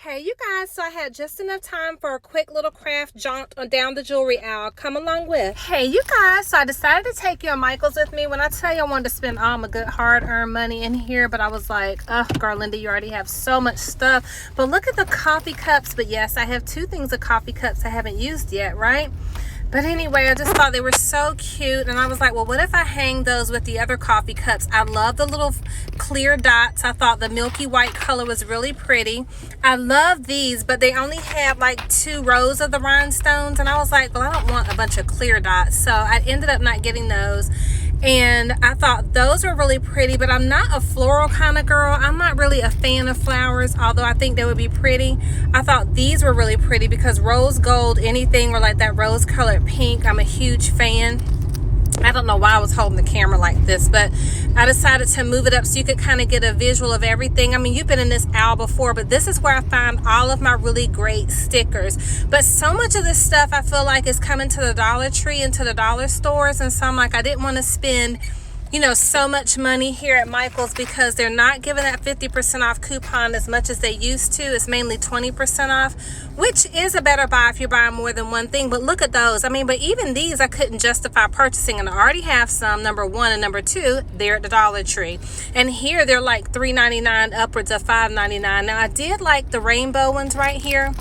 Hey you guys, so I had just enough time for a quick little craft jaunt on down the jewelry aisle. Come along with. Hey you guys, so I decided to take you on Michael's with me. When I tell you I wanted to spend all my good hard-earned money in here, but I was like, ugh, Garlinda, you already have so much stuff. But look at the coffee cups. But yes, I have two things of coffee cups I haven't used yet, right? But anyway, I just thought they were so cute, and I was like, well, what if I hang those with the other coffee cups? I love the little clear dots. I thought the milky white color was really pretty. I love these, but they only have like 2 rows of the rhinestones, and I was like, well, I don't want a bunch of clear dots, so I ended up not getting those. And I thought those were really pretty, but I'm not a floral kind of girl. I'm not really a fan of flowers, although I think they would be pretty. I thought these were really pretty because rose gold, anything or like that rose colored pink, I'm a huge fan. I don't know why I was holding the camera like this, but I decided to move it up so you could kind of get a visual of everything. I mean, you've been in this aisle before, but this is where I find all of my really great stickers. But so much of this stuff I feel like is coming to the Dollar Tree and to the dollar stores, and so I'm like, I didn't want to spend, you know, so much money here at Michael's because they're not giving that 50% off coupon as much as they used to. It's mainly 20% off, which is a better buy if you're buying more than one thing. But look at those. I mean, but even these I couldn't justify purchasing, and I already have some, number one, and number two, they're at the Dollar Tree. And here they're like $3.99 upwards of $5.99. Now I did like the rainbow ones right here,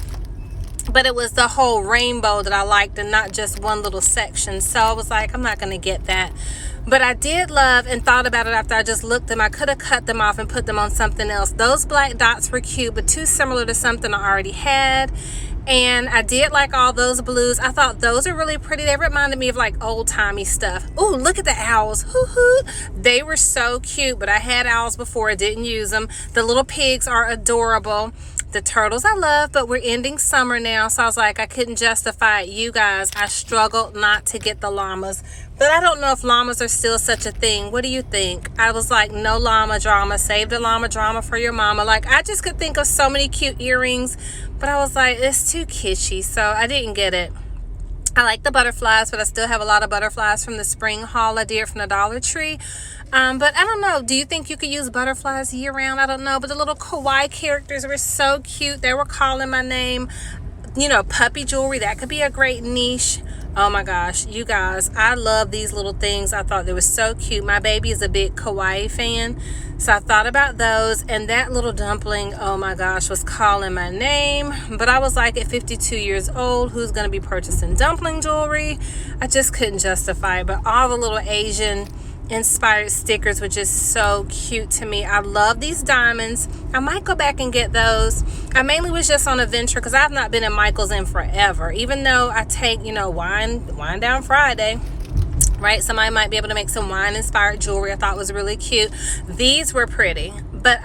but it was the whole rainbow that I liked and not just one little section. So I was like, I'm not going to get that. But I did love and thought about it after I just looked them. I could have cut them off and put them on something else. Those black dots were cute, but too similar to something I already had. And I did like all those blues. I thought those are really pretty. They reminded me of like old-timey stuff. Oh, look at the owls. Hoo-hoo. They were so cute, but I had owls before. I didn't use them. The little pigs are adorable. The turtles I love, but we're ending summer now, so I was like, I couldn't justify it. You guys, I struggled not to get the llamas, but I don't know if llamas are still such a thing. What do you think? I was like, no llama drama. Save the llama drama for your mama. Like, I just could think of so many cute earrings, but I was like, it's too kitschy, so I didn't get it. I like the butterflies, but I still have a lot of butterflies from the spring haul I did from the Dollar Tree. But I don't know. Do you think you could use butterflies year round? I don't know. But the little kawaii characters were so cute. They were calling my name. You know, puppy jewelry, that could be a great niche. Oh my gosh, you guys, I love these little things. I thought they were so cute. My baby is a big kawaii fan, so I thought about those. And that little dumpling, oh my gosh, was calling my name. But I was like, at 52 years old, who's going to be purchasing dumpling jewelry? I just couldn't justify it. But all the little Asian inspired stickers were just so cute to me. I love these diamonds. I might go back and get those. I mainly was just on a venture because I've not been in Michael's in forever, even though I take, you know, wine down Friday, right? Somebody might be able to make some wine inspired jewelry. I thought was really cute. These were pretty, but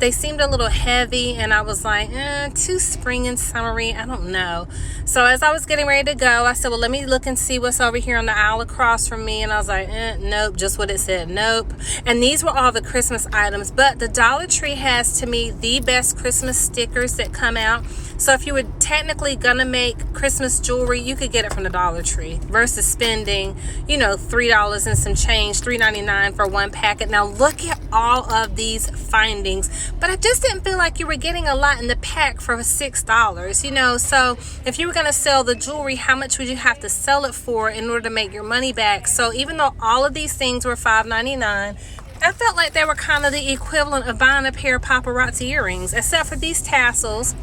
they seemed a little heavy, and I was like, too spring and summery. I don't know. So as I was getting ready to go, I said, well, let me look and see what's over here on the aisle across from me. And I was like, nope, just what it said, nope. And these were all the Christmas items, but the Dollar Tree has, to me, the best Christmas stickers that come out. So if you were technically gonna make Christmas jewelry, you could get it from the Dollar Tree versus spending, you know, $3 and some change, $3.99 for one packet. Now look at all of these findings, but I just didn't feel like you were getting a lot in the pack for $6, you know. So if you were gonna sell the jewelry, how much would you have to sell it for in order to make your money back? So even though all of these things were $5.99, I felt like they were kind of the equivalent of buying a pair of paparazzi earrings, except for these tassels.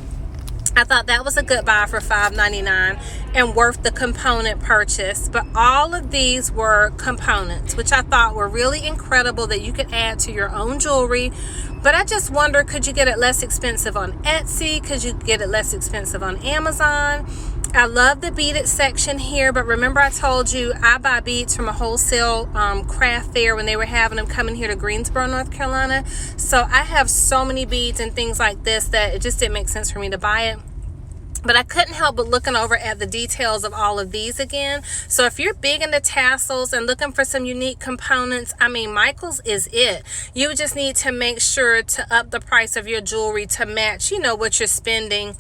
I thought that was a good buy for $5.99 and worth the component purchase. But all of these were components, which I thought were really incredible that you could add to your own jewelry. But I just wonder, could you get it less expensive on Etsy? Could you get it less expensive on Amazon? I love the beaded section here, but remember I told you I buy beads from a wholesale craft fair when they were having them coming here to Greensboro, North Carolina. So I have so many beads and things like this that it just didn't make sense for me to buy it. But I couldn't help but looking over at the details of all of these again. So if you're big into tassels and looking for some unique components, I mean, Michael's is it. You just need to make sure to up the price of your jewelry to match, you know, what you're spending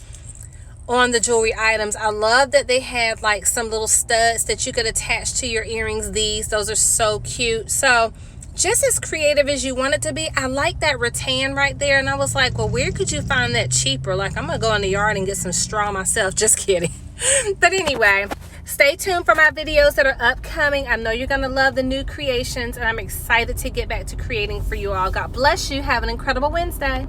on the jewelry items. I love that they had like some little studs that you could attach to your earrings. Those are so cute. So just as creative as you want it to be. I like that rattan right there, and I was like, well, where could you find that cheaper? Like, I'm gonna go in the yard and get some straw myself. Just kidding. But anyway, stay tuned for my videos that are upcoming. I know you're gonna love the new creations, and I'm excited to get back to creating for you all. God bless you. Have an incredible Wednesday.